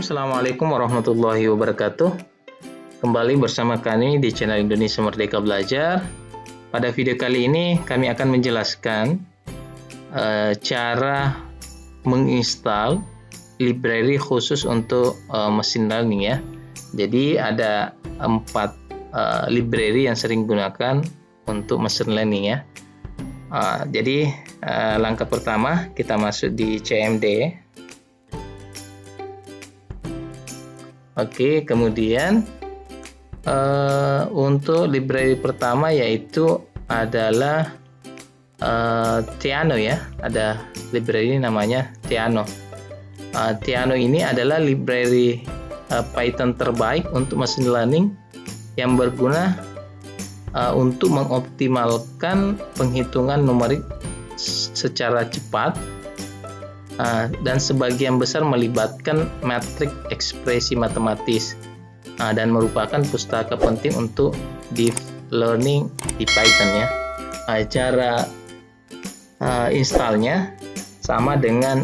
Assalamualaikum warahmatullahi wabarakatuh. Kembali bersama kami di channel Indonesia Merdeka Belajar. Pada video kali ini kami akan menjelaskan cara menginstal library khusus untuk machine learning ya. Jadi ada 4 library yang sering digunakan untuk machine learning ya. Jadi langkah pertama kita masuk di CMD. Oke, kemudian untuk library pertama yaitu adalah Theano ya. Ada library namanya Theano. Theano ini adalah library Python terbaik untuk machine learning yang berguna untuk mengoptimalkan penghitungan numerik secara cepat. Dan sebagian besar melibatkan matrik ekspresi matematis dan merupakan pustaka penting untuk deep learning di Python ya. Cara installnya sama dengan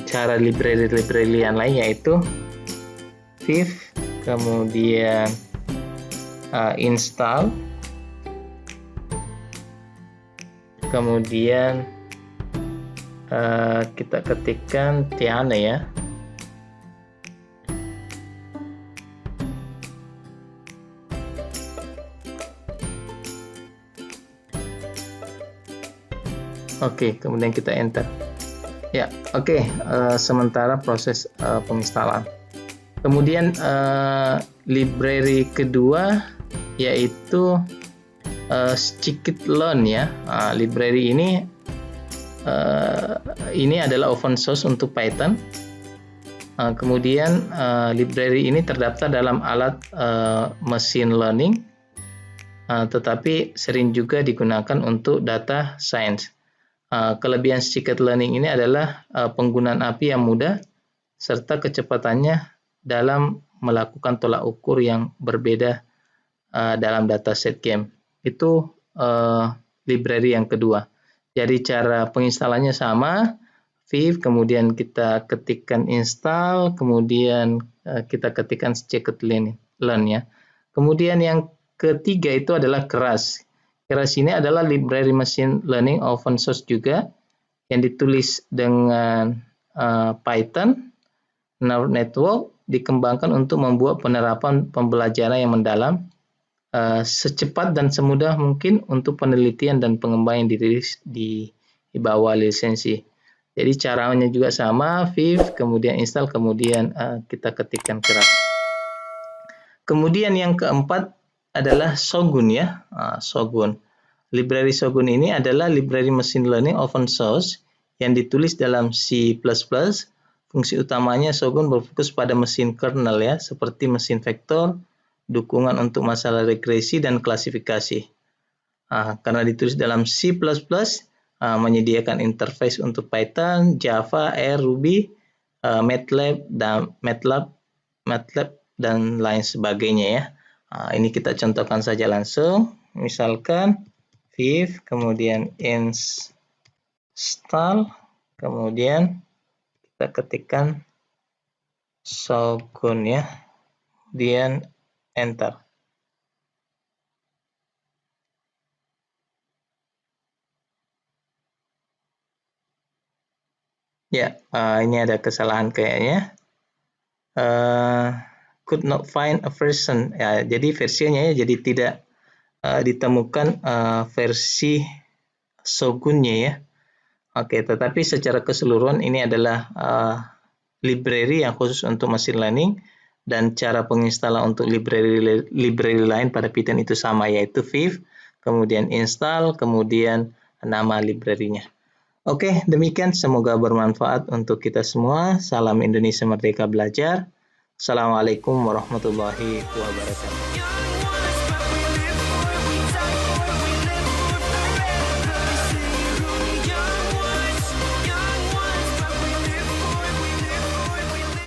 cara library yang lain, yaitu viv kemudian install kemudian kita ketikkan Theano ya. Oke, kemudian kita enter. Ya, oke. Sementara proses penginstalan. Kemudian library kedua yaitu scikit-learn ya. Library ini adalah open source untuk Python. Kemudian library ini terdaftar dalam alat machine learning, tetapi sering juga digunakan untuk data science. Kelebihan scikit-learning ini adalah penggunaan API yang mudah serta kecepatannya dalam melakukan tolak ukur yang berbeda dalam dataset game. Itu library yang kedua. Jadi cara penginstalannya sama, viv, kemudian kita ketikkan install, kemudian kita ketikkan scikit-learn ya. Kemudian yang ketiga itu adalah Keras. Keras ini adalah library machine learning open source juga yang ditulis dengan Python. Neural network dikembangkan untuk membuat penerapan pembelajaran yang mendalam, secepat dan semudah mungkin untuk penelitian dan pengembangan yang dirilis di bawah lisensi. Jadi caranya juga sama, viv, kemudian install, kemudian kita ketikkan Keras. Kemudian yang keempat adalah Shogun ya. Shogun. Library Shogun ini adalah library machine learning open source yang ditulis dalam C++. Fungsi utamanya Shogun berfokus pada mesin kernel ya, seperti mesin vektor, dukungan untuk masalah regresi dan klasifikasi. Karena ditulis dalam C++, menyediakan interface untuk Python, Java, R, Ruby, MATLAB dan lain sebagainya ya. Ini kita contohkan saja langsung. Misalkan viv, kemudian install, kemudian kita ketikkan Shogun ya, kemudian enter. Ya, ini ada kesalahan kayaknya. Could not find a version. Ya, jadi versinya ya, jadi tidak ditemukan versi Shogunnya ya. Oke, tetapi secara keseluruhan ini adalah library yang khusus untuk machine learning. Dan cara penginstalan untuk library lain pada Python itu sama, yaitu viv, kemudian install, kemudian nama library-nya. Oke, demikian. Semoga bermanfaat untuk kita semua. Salam Indonesia Merdeka Belajar. Assalamualaikum warahmatullahi wabarakatuh.